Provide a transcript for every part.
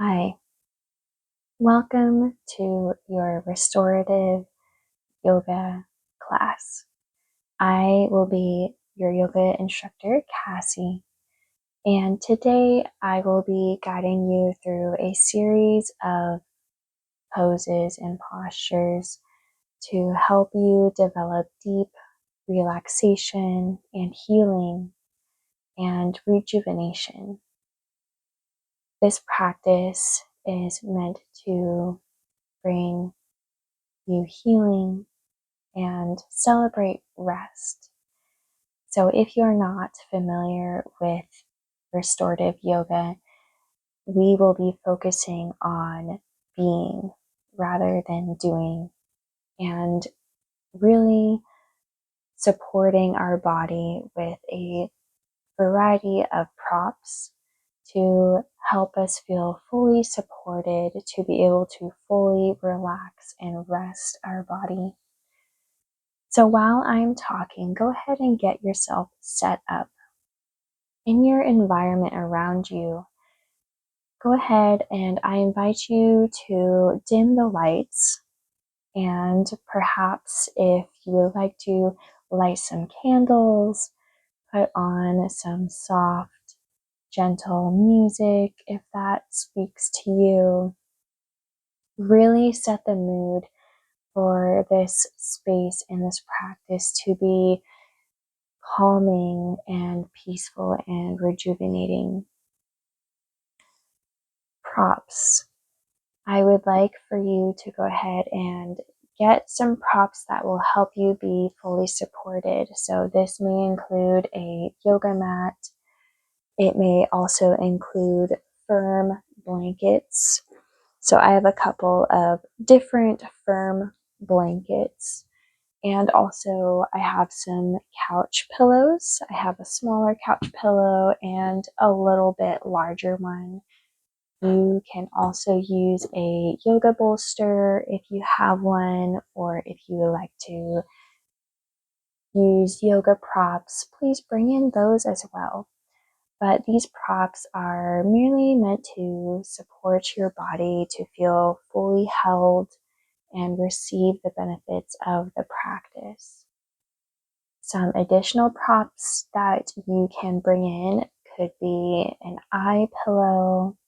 Hi, welcome to your restorative yoga class. I will be your yoga instructor, Cassie, and today I will be guiding you through a series of poses and postures to help you develop deep relaxation and healing and rejuvenation. This practice is meant to bring you healing and celebrate rest. So if you're not familiar with restorative yoga, we will be focusing on being rather than doing, and really supporting our body with a variety of props to help us feel fully supported, to be able to fully relax and rest our body. So while I'm talking, go ahead and get yourself set up. In your environment around you, go ahead and I invite you to dim the lights, and perhaps if you would like to light some candles, put on some soft, gentle music if that speaks to you. Really set the mood for this space and this practice to be calming and peaceful and rejuvenating. Props. I would like for you to go ahead and get some props that will help you be fully supported. So this may include a yoga mat. It may also include firm blankets. So I have a couple of different firm blankets. And also I have some couch pillows. I have a smaller couch pillow and a little bit larger one. You can also use a yoga bolster if you have one, or if you would like to use yoga props, please bring in those as well. But these props are merely meant to support your body to feel fully held and receive the benefits of the practice. Some additional props that you can bring in could be an eye pillow.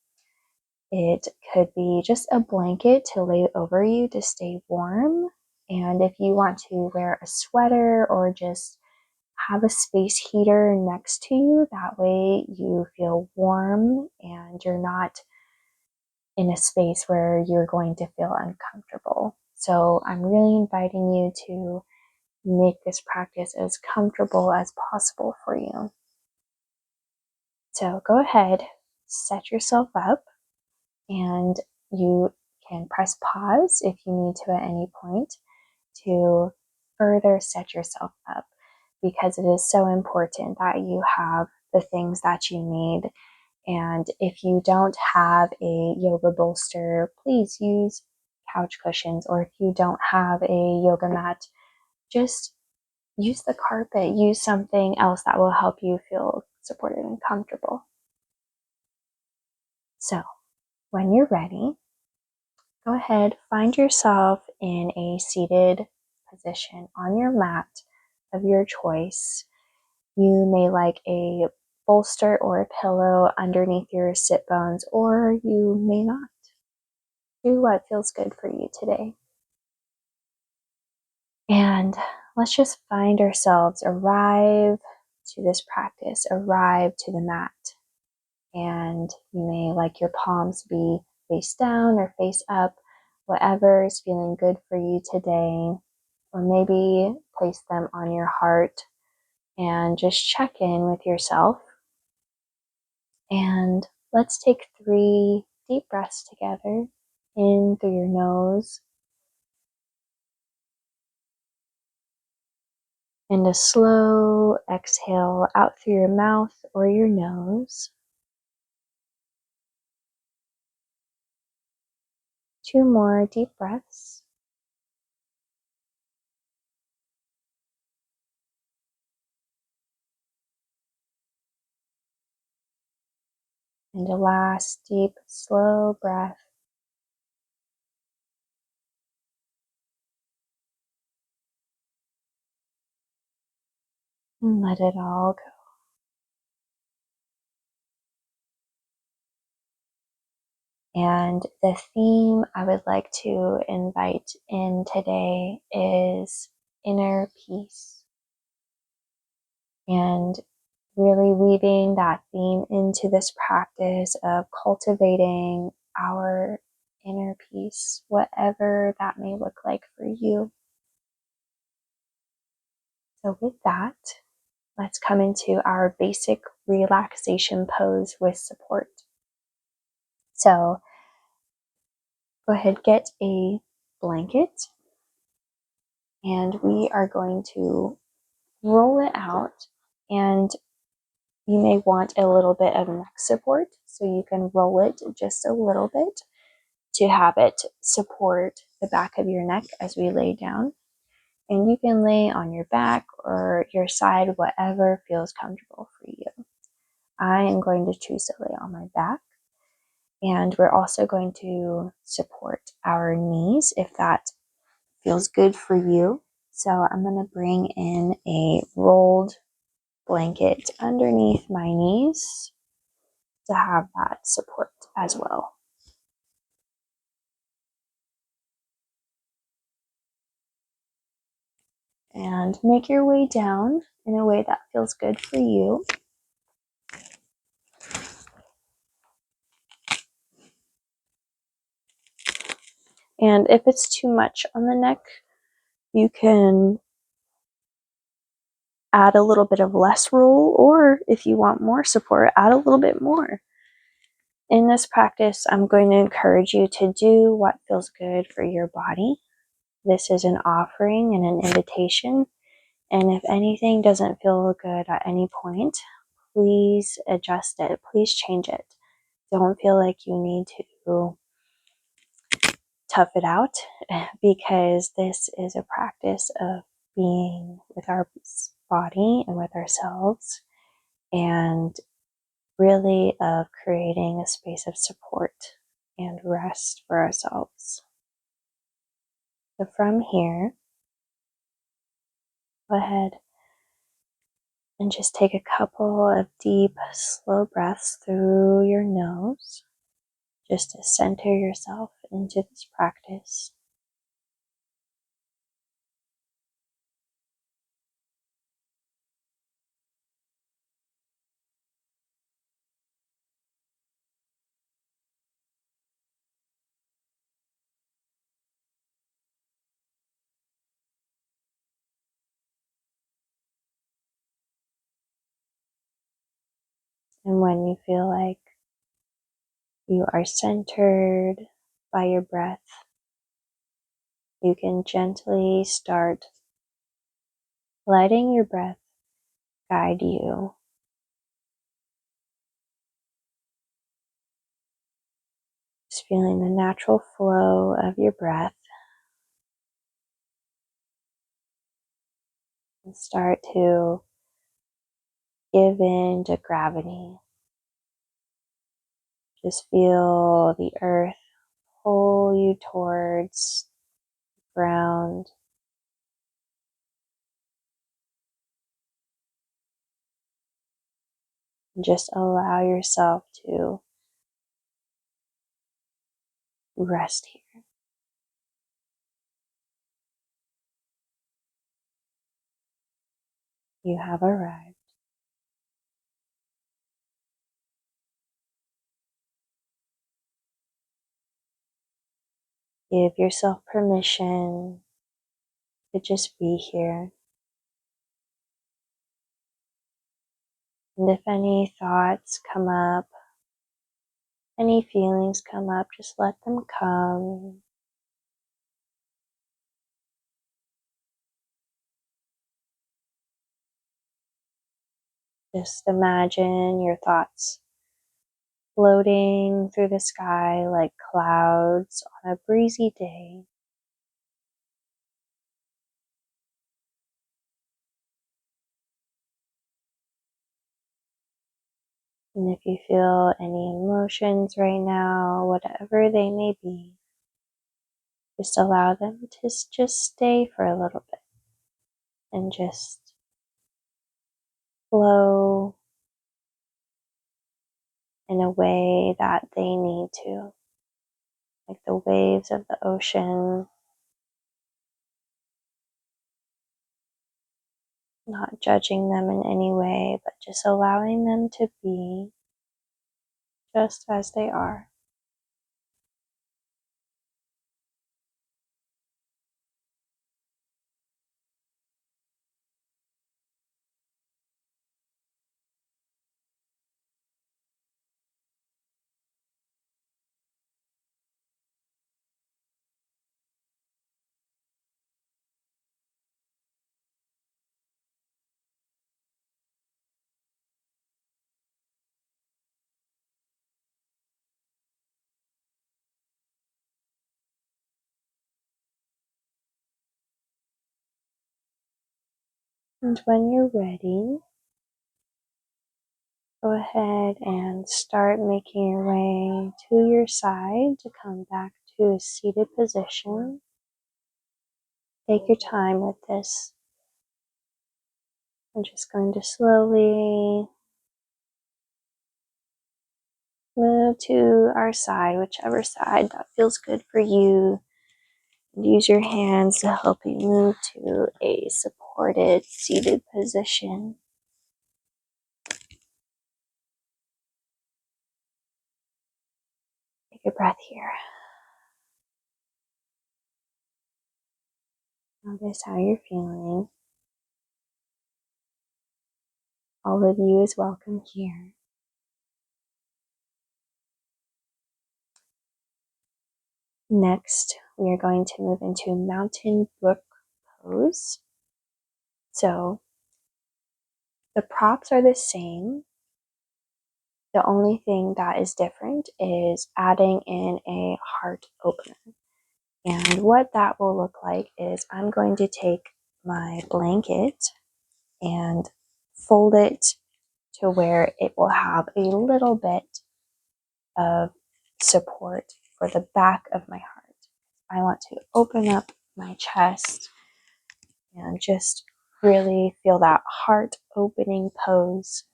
It could be just a blanket to lay over you to stay warm. And if you want to wear a sweater or just have a space heater next to you, that way you feel warm and you're not in a space where you're going to feel uncomfortable. So I'm really inviting you to make this practice as comfortable as possible for you. So go ahead, set yourself up, and you can press pause if you need to at any point to further set yourself up, because it is so important that you have the things that you need. And if you don't have a yoga bolster, please use couch cushions, or if you don't have a yoga mat, just use the carpet, use something else that will help you feel supported and comfortable. So when you're ready, go ahead, find yourself in a seated position on your mat of your choice. You may like a bolster or a pillow underneath your sit bones, or you may not. Do what feels good for you today. And let's just find ourselves, arrive to this practice, arrive to the mat. And you may like your palms to be face down or face up, whatever is feeling good for you today. Or maybe place them on your heart and just check in with yourself. And let's take 3 deep breaths together, in through your nose, and a slow exhale out through your mouth or your nose. 2 more deep breaths. And a last deep, slow breath. And let it all go. And the theme I would like to invite in today is inner peace. And really weaving that theme into this practice of cultivating our inner peace, whatever that may look like for you. So with that, let's come into our basic relaxation pose with support. So go ahead, get a blanket, and we are going to roll it out. And you may want a little bit of neck support, so you can roll it just a little bit to have it support the back of your neck as we lay down. And you can lay on your back or your side, whatever feels comfortable for you. I am going to choose to lay on my back. And we're also going to support our knees if that feels good for you. So I'm going to bring in a rolled blanket underneath my knees to have that support as well. And make your way down in a way that feels good for you. And if it's too much on the neck, you can add a little bit of less roll, or if you want more support, add a little bit more. In this practice, I'm going to encourage you to do what feels good for your body. This is an offering and an invitation. And if anything doesn't feel good at any point, please adjust it. Please change it. Don't feel like you need to tough it out, because this is a practice of being with our body and with ourselves, and really of creating a space of support and rest for ourselves. So from here, go ahead and just take a couple of deep, slow breaths through your nose, just to center yourself into this practice. And when you feel like you are centered by your breath, you can gently start letting your breath guide you. Just feeling the natural flow of your breath, and start to give in to gravity. Just feel the earth pull you towards the ground. And just allow yourself to rest here. You have arrived. Give yourself permission to just be here. And if any thoughts come up, any feelings come up, just let them come. Just imagine your thoughts floating through the sky like clouds on a breezy day. And if you feel any emotions right now, whatever they may be, just allow them to just stay for a little bit and just flow in a way that they need to, like the waves of the ocean, not judging them in any way, but just allowing them to be just as they are. And when you're ready, go ahead and start making your way to your side to come back to a seated position. Take your time with this. I'm just going to slowly move to our side, whichever side that feels good for you. And use your hands to help you move to a supported seated position. Take a breath here. Notice how you're feeling. All of you is welcome here. Next, we are going to move into mountain brook pose. So the props are the same. The only thing that is different is adding in a heart opener. And what that will look like is I'm going to take my blanket and fold it to where it will have a little bit of support for the back of my heart. I want to open up my chest and just really feel that heart opening pose.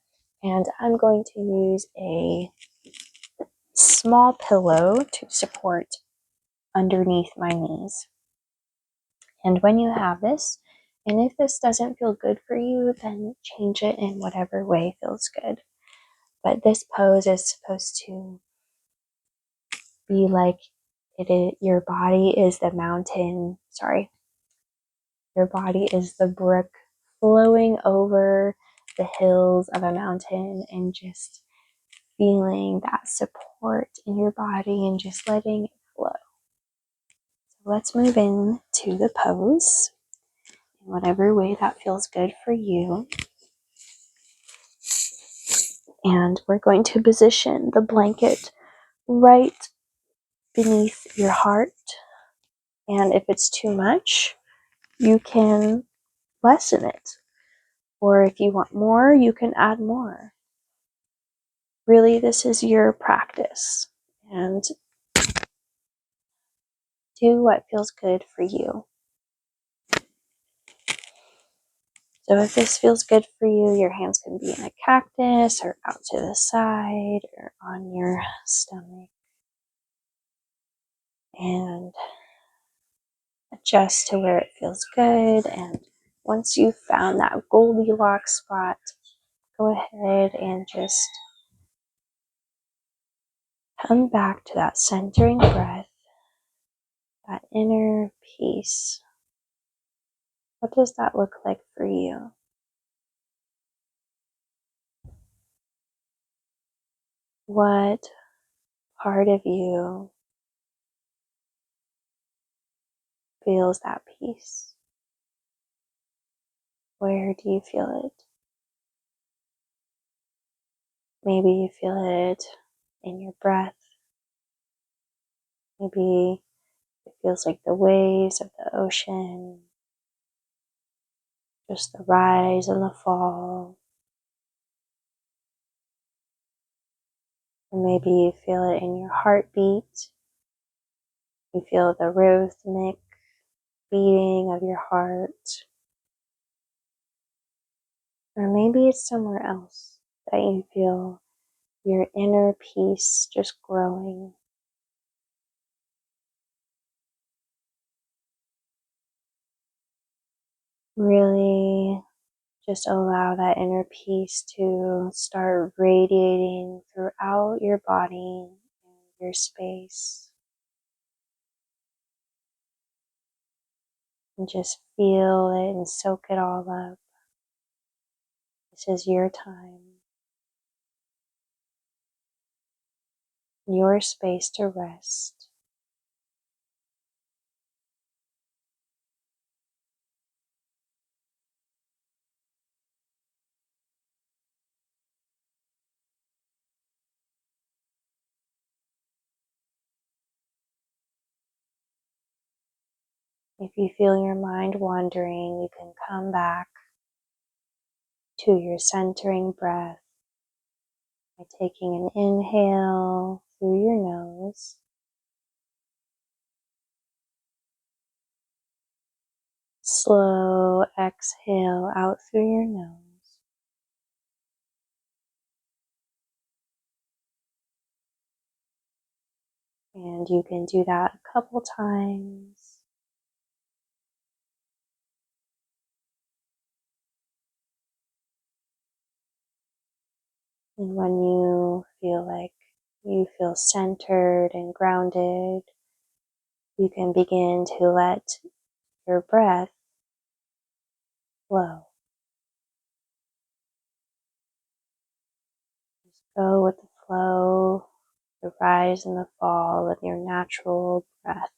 And I'm going to use a small pillow to support underneath my knees. And when you have this, and if this doesn't feel good for you, then change it in whatever way feels good. But this pose is supposed to be like your body is the mountain, your body is the brook flowing over the hills of a mountain and just feeling that support in your body and just letting it flow. So let's move in to the pose in whatever way that feels good for you. And we're going to position the blanket right beneath your heart. And if it's too much, you can lessen it. Or if you want more, you can add more. Really, this is your practice. And do what feels good for you. So if this feels good for you, your hands can be in a cactus or out to the side or on your stomach. And adjust to where it feels good. And once you've found that Goldilocks spot, go ahead and just come back to that centering breath, that inner peace. What does that look like for you? What part of you feels that peace? Where do you feel it? Maybe you feel it in your breath. Maybe it feels like the waves of the ocean, just the rise and the fall. Or maybe you feel it in your heartbeat. You feel the rhythmic beating of your heart. Or maybe it's somewhere else that you feel your inner peace just growing. Really just allow that inner peace to start radiating throughout your body and your space. And just feel it and soak it all up. This is your time, your space to rest. If you feel your mind wandering, you can come back to your centering breath by taking an inhale through your nose. Slow exhale out through your nose. And you can do that a couple times. And when you feel like you feel centered and grounded, you can begin to let your breath flow. Just go with the flow, the rise and the fall of your natural breath.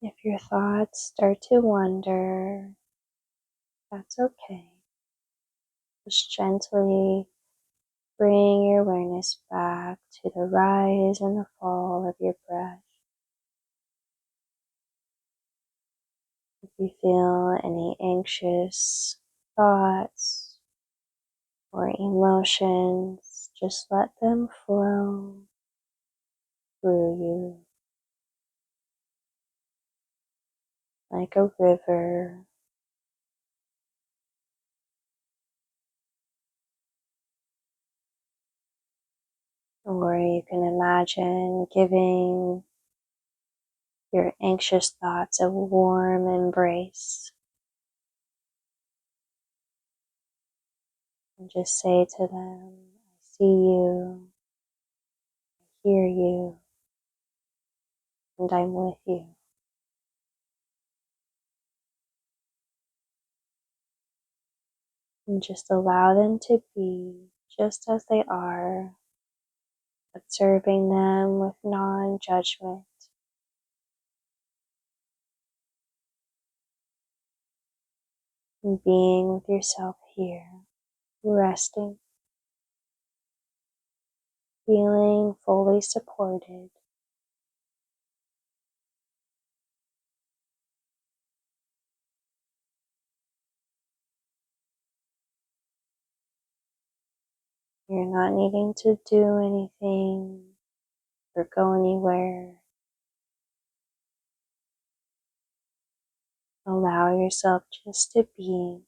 If your thoughts start to wander, that's okay. Just gently bring your awareness back to the rise and the fall of your breath. If you feel any anxious thoughts or emotions, just let them flow through you like a river. Or you can imagine giving your anxious thoughts a warm embrace and just say to them, I see you, I hear you, and I'm with you. And just allow them to be just as they are, observing them with non-judgment. And being with yourself here, resting, feeling fully supported. You're not needing to do anything or go anywhere. Allow yourself just to be.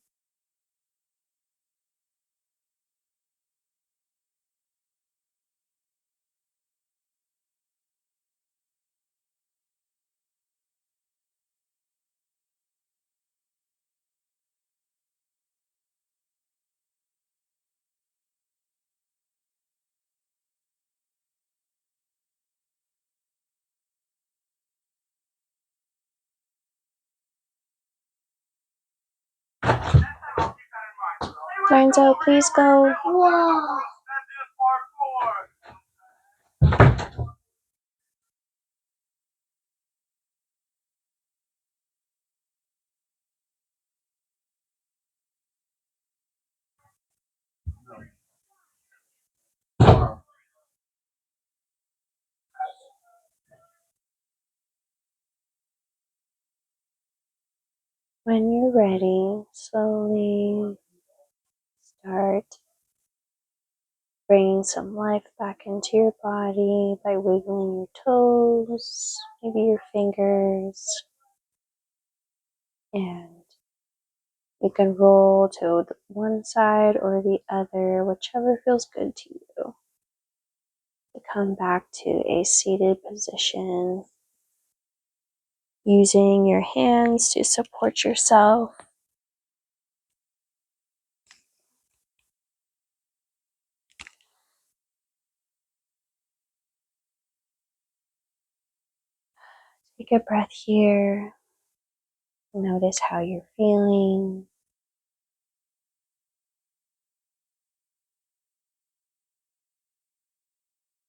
Lorenzo, please go. Whoa. When you're ready, slowly start bringing some life back into your body by wiggling your toes, maybe your fingers, and you can roll to the one side or the other, whichever feels good to you. To come back to a seated position, using your hands to support yourself. Take a breath here. Notice how you're feeling.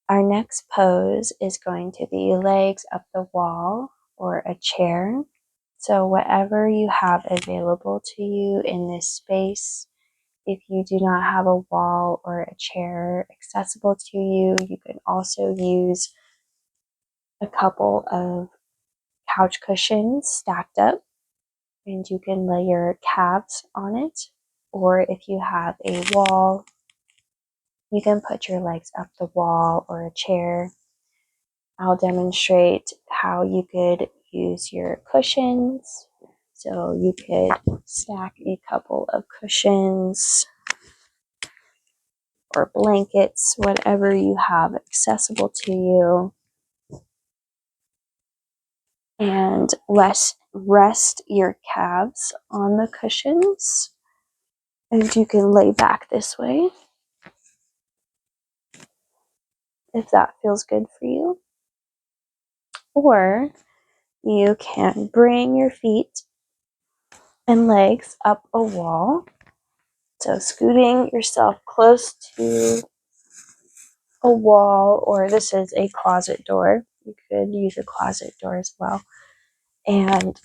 Our next pose is going to be legs up the wall or a chair. So whatever you have available to you in this space, if you do not have a wall or a chair accessible to you, you can also use a couple of couch cushions stacked up and you can lay your calves on it. Or if you have a wall, you can put your legs up the wall or a chair. I'll demonstrate how you could use your cushions. So you could stack a couple of cushions or blankets, whatever you have accessible to you. And rest your calves on the cushions. And you can lay back this way if that feels good for you. Or you can bring your feet and legs up a wall. So scooting yourself close to a wall, or this is a closet door. You could use a closet door as well. And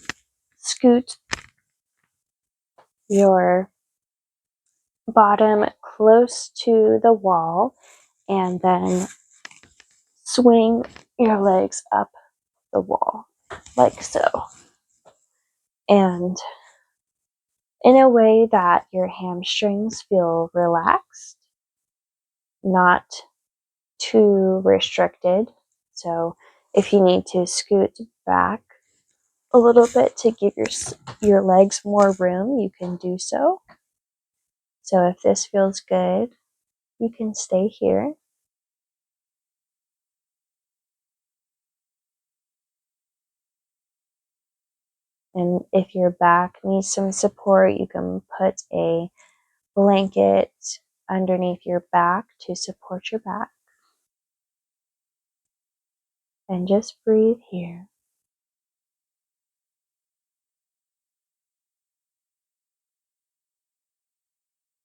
scoot your bottom close to the wall and then swing your legs up the wall like so. And in a way that your hamstrings feel relaxed, not too restricted. So if you need to scoot back a little bit to give your legs more room, you can do so. So if this feels good, you can stay here. And if your back needs some support, you can put a blanket underneath your back to support your back. And just breathe here.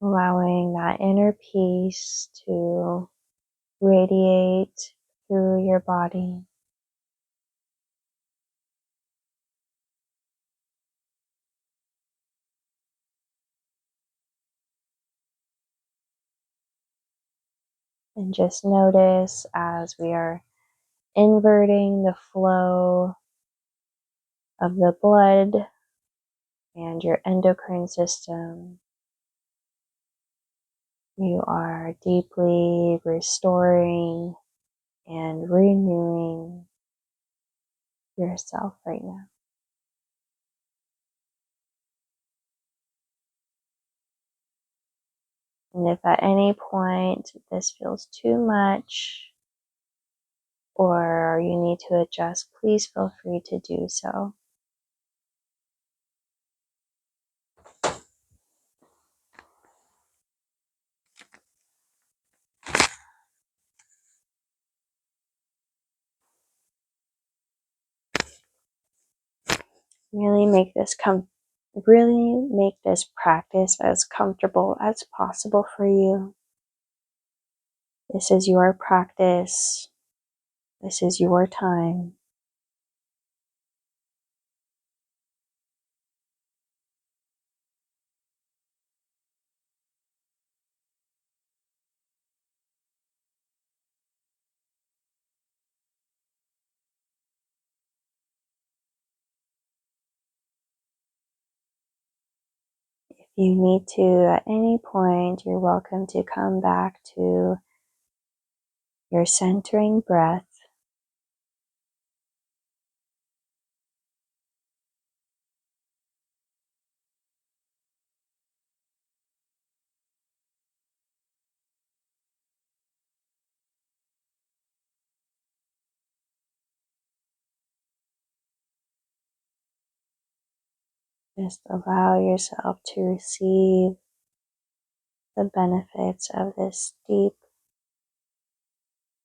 Allowing that inner peace to radiate through your body. And just notice as we are inverting the flow of the blood and your endocrine system, You are deeply restoring and renewing yourself right now. And if at any point this feels too much or you need to adjust, please feel free to do so. Really make this practice as comfortable as possible for you. This is your practice. This is your time. If you need to at any point, you're welcome to come back to your centering breath. Just allow yourself to receive the benefits of this deep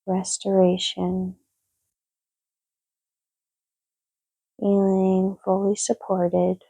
restoration, feeling fully supported.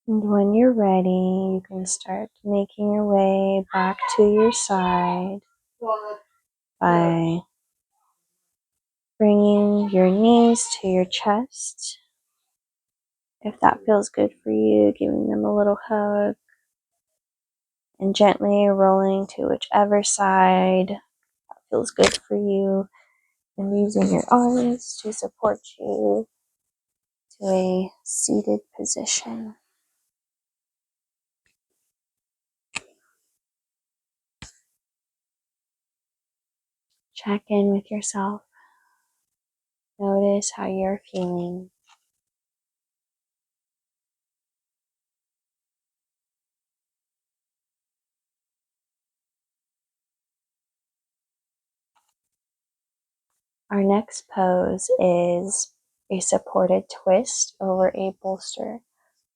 And when you're ready, you can start making your way back to your side by bringing your knees to your chest. If that feels good for you, giving them a little hug and gently rolling to whichever side that feels good for you, and using your arms to support you to a seated position. Check in with yourself. Notice how you're feeling. Our next pose is a supported twist over a bolster,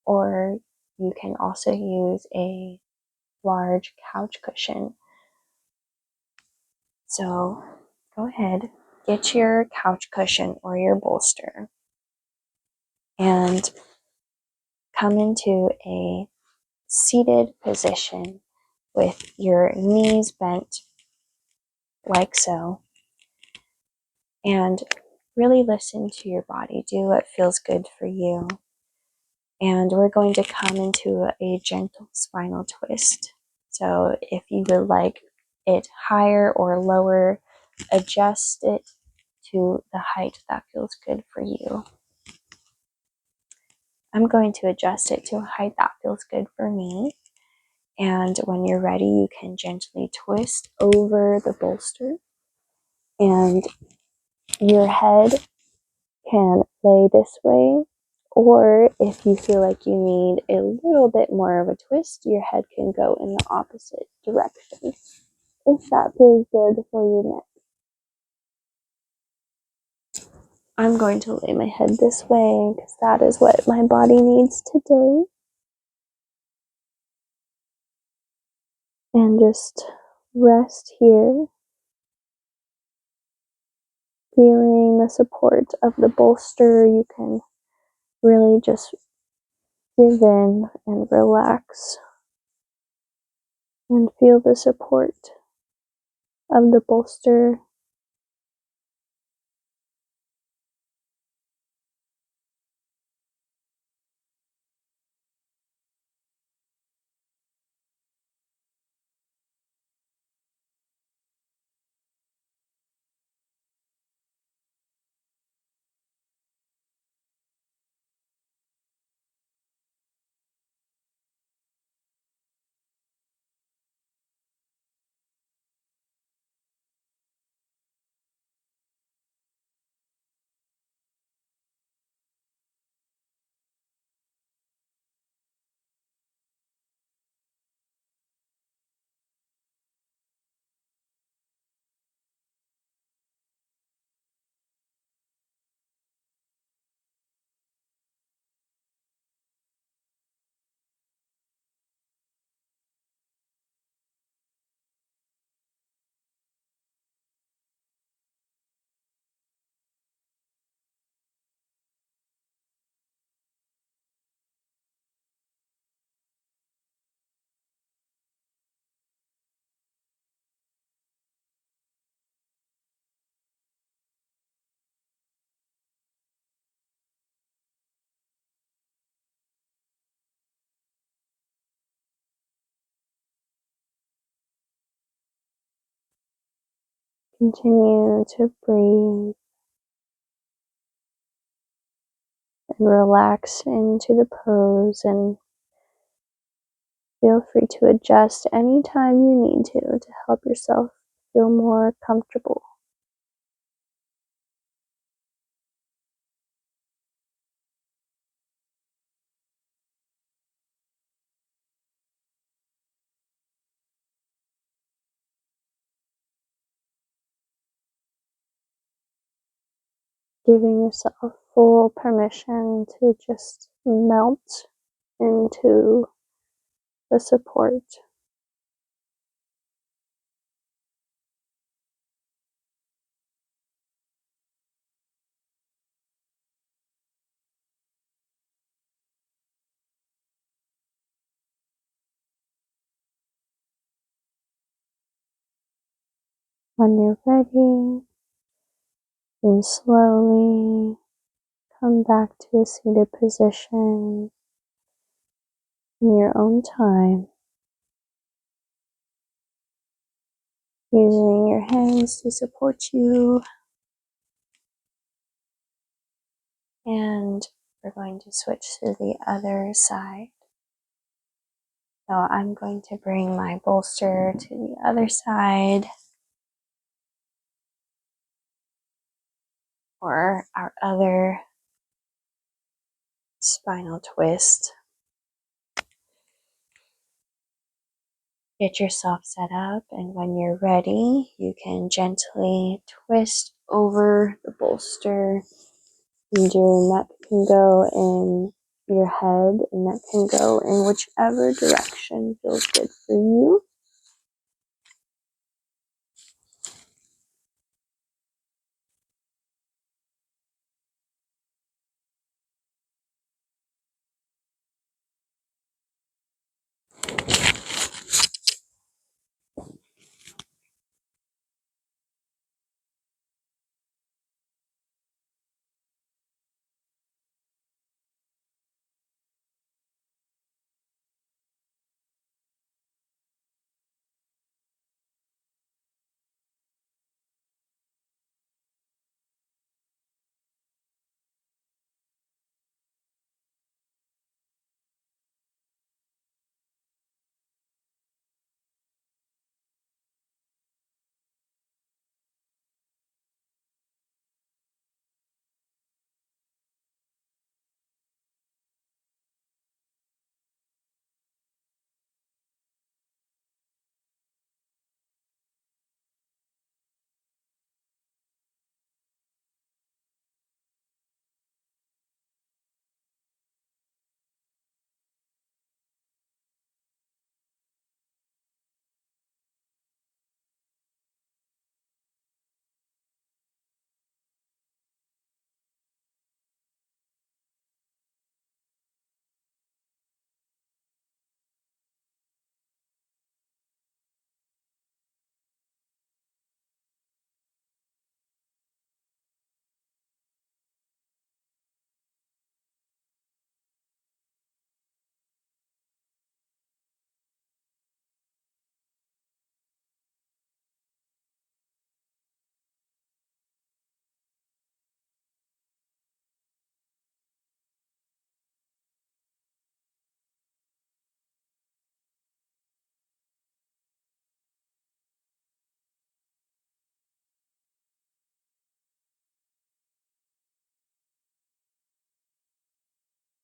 or you can also use a large couch cushion. So go ahead, get your couch cushion or your bolster and come into a seated position with your knees bent like so, and really listen to your body. Do what feels good for you. And we're going to come into a gentle spinal twist. So if you would like it higher or lower, adjust it to the height that feels good for you. I'm going to adjust it to a height that feels good for me. And when you're ready, you can gently twist over the bolster, and your head can lay this way Or if you feel like you need a little bit more of a twist, your head can go in the opposite direction if that feels good for you next. I'm going to lay my head this way because that is what my body needs today. And just rest here, feeling the support of the bolster. You can really just give in and relax and feel the support of the bolster. Continue to breathe and relax into the pose, and feel free to adjust anytime you need to help yourself feel more comfortable. Giving yourself full permission to just melt into the support. When you're ready, you can slowly come back to a seated position in your own time, using your hands to support you. And we're going to switch to the other side. So I'm going to bring my bolster to the other side for our other spinal twist. Get yourself set up, and when you're ready, you can gently twist over the bolster, and your neck can go in your head, and that can go in whichever direction feels good for you.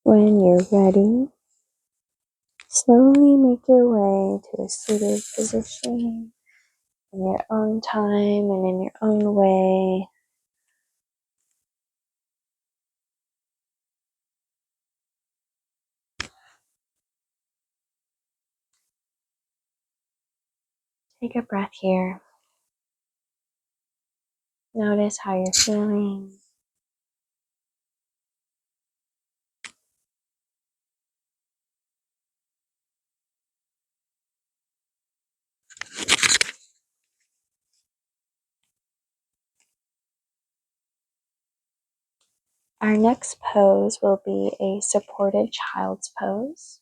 When you're ready, slowly make your way to a seated position in your own time and in your own way. Take a breath here. Notice how you're feeling. Our next pose will be a supported child's pose.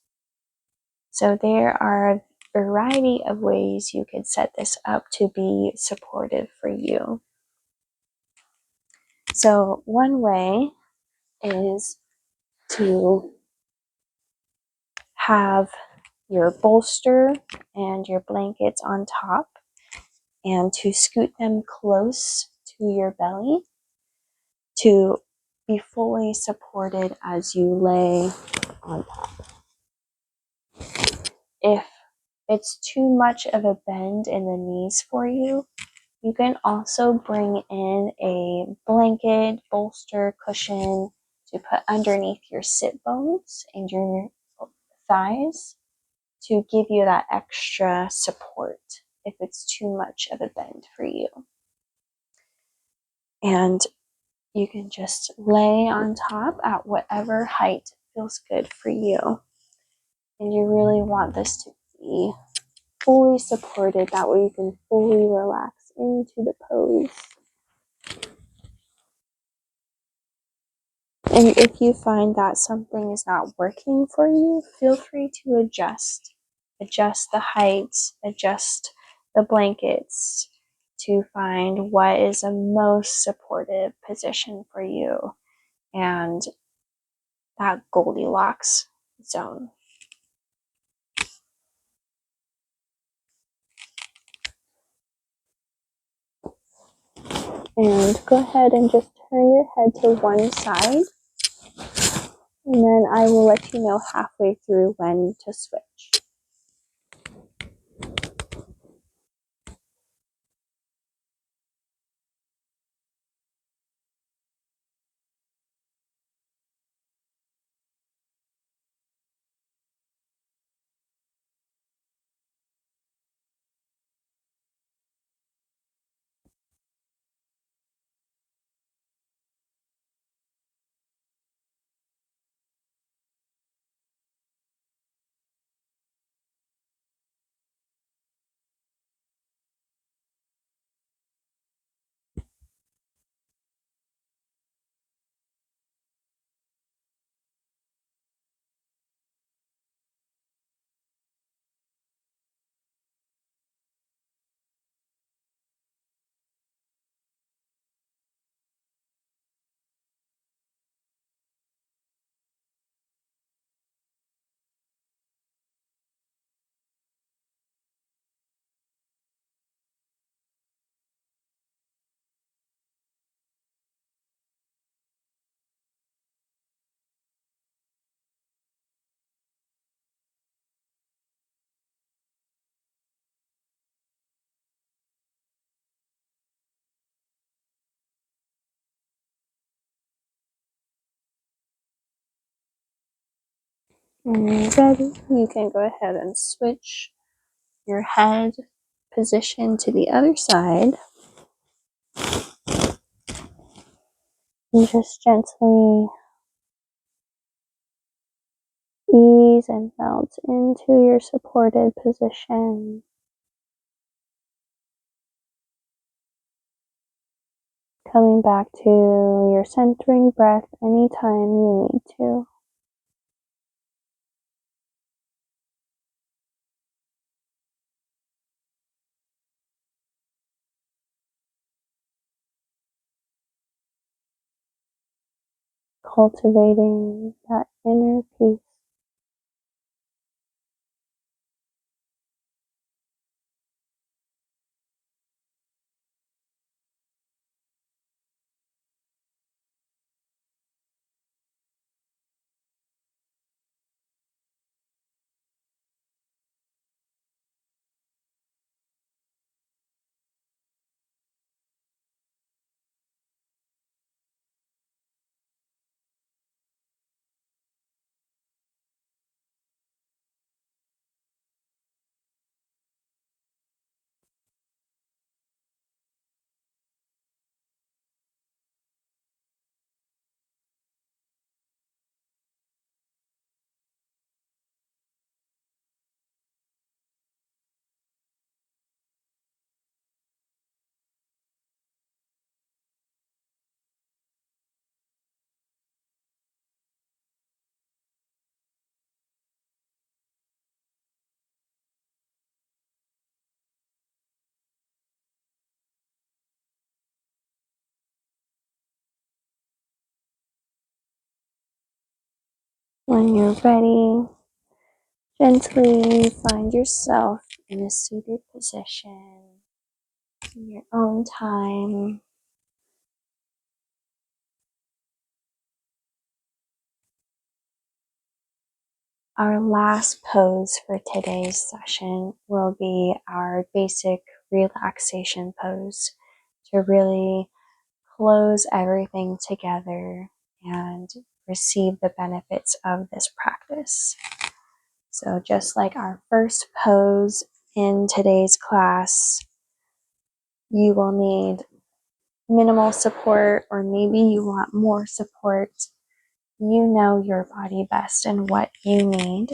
So there are a variety of ways you could set this up to be supportive for you. So one way is to have your bolster and your blankets on top and to scoot them close to your belly to be fully supported as you lay on top. If it's too much of a bend in the knees for you, you can also bring in a blanket, bolster, cushion to put underneath your sit bones and your thighs to give you that extra support if it's too much of a bend for you. And you can just lay on top at whatever height feels good for you. And you really want this to be fully supported. That way you can fully relax into the pose. And if you find that something is not working for you, feel free to adjust. Adjust the heights, adjust the blankets to find what is the most supportive position for you and that Goldilocks zone. And go ahead and just turn your head to one side. And then I will let you know halfway through when to switch. When you're ready, you can go ahead and switch your head position to the other side. And just gently ease and melt into your supported position. Coming back to your centering breath anytime you need to. Cultivating that inner peace. When you're ready, gently find yourself in a seated position in your own time. Our last pose for today's session will be our basic relaxation pose to really close everything together and receive the benefits of this practice. So just like our first pose in today's class, you will need minimal support, or maybe you want more support. You know your body best and what you need.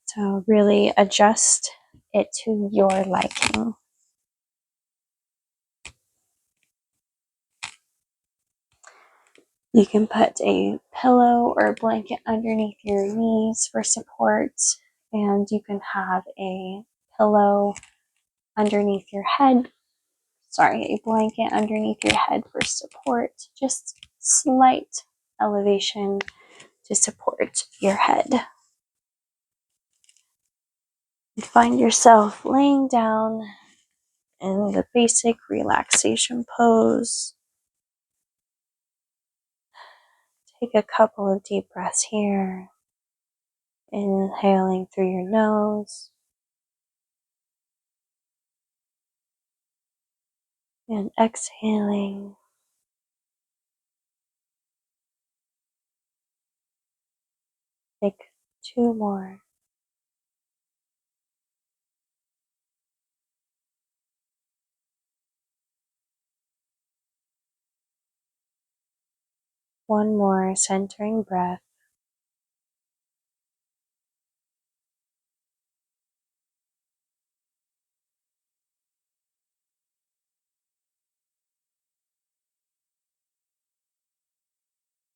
So really adjust it to your liking. You can put a pillow or a blanket underneath your knees for support, and you can have a pillow underneath your head. A blanket underneath your head for support. Just slight elevation to support your head. And find yourself laying down in the basic relaxation pose. Take a couple of deep breaths here. Inhaling through your nose and exhaling. Take 2 more. One more centering breath.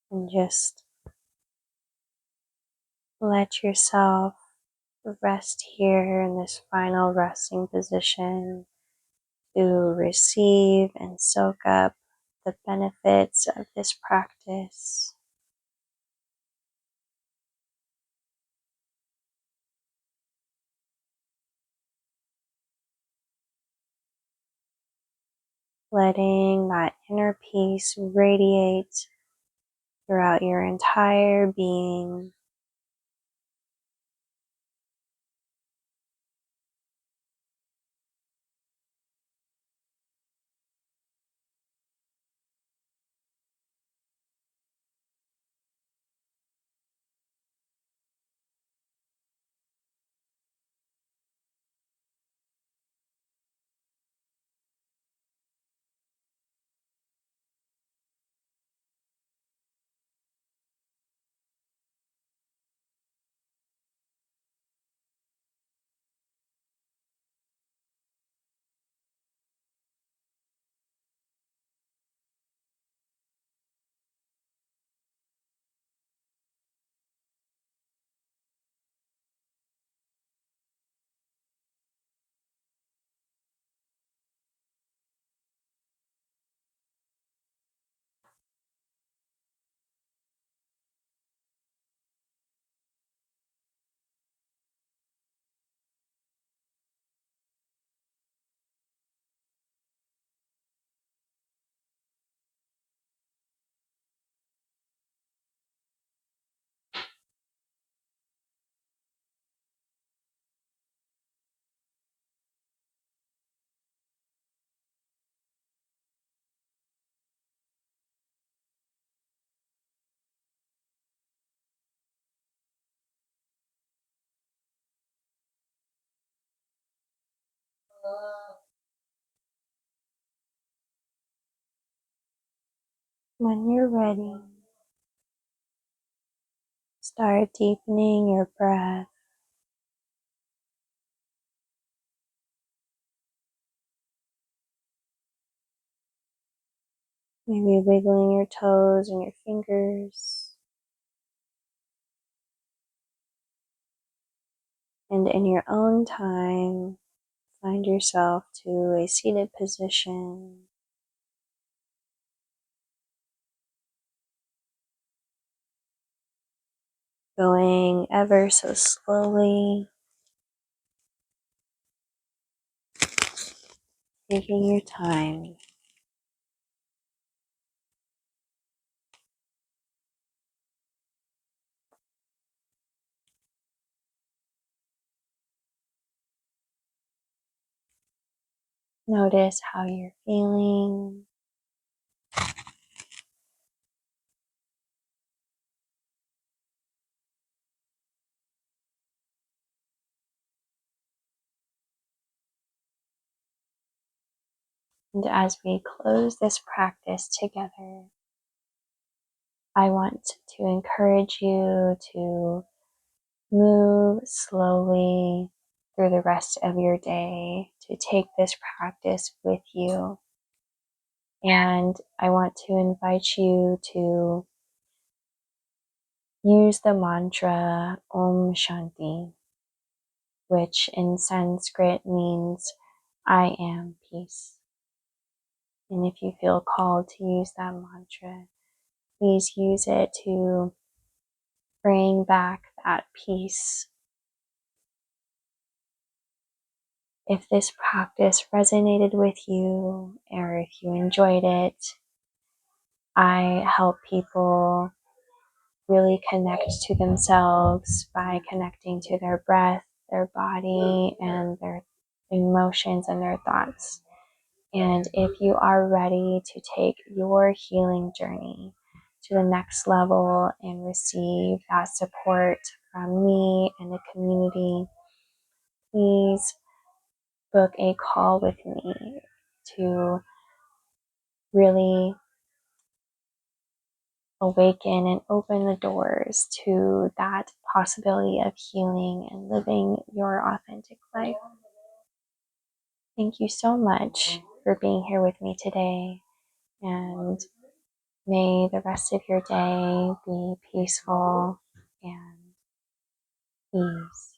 And just let yourself rest here in this final resting position to receive and soak up the benefits of this practice. Letting that inner peace radiate throughout your entire being. When you're ready, start deepening your breath. Maybe wiggling your toes and your fingers. And in your own time, find yourself to a seated position. going ever so slowly, taking your time. Notice how you're feeling. And as we close this practice together, I want to encourage you to move slowly through the rest of your day, to take this practice with you. And I want to invite you to use the mantra Om Shanti, which in Sanskrit means I am peace. And if you feel called to use that mantra, please use it to bring back that peace. If this practice resonated with you, or if you enjoyed it, I help people really connect to themselves by connecting to their breath, their body, and their emotions and their thoughts. And if you are ready to take your healing journey to the next level and receive that support from me and the community, please book a call with me to really awaken and open the doors to that possibility of healing and living your authentic life. Thank you so much for being here with me today, and may the rest of your day be peaceful and ease.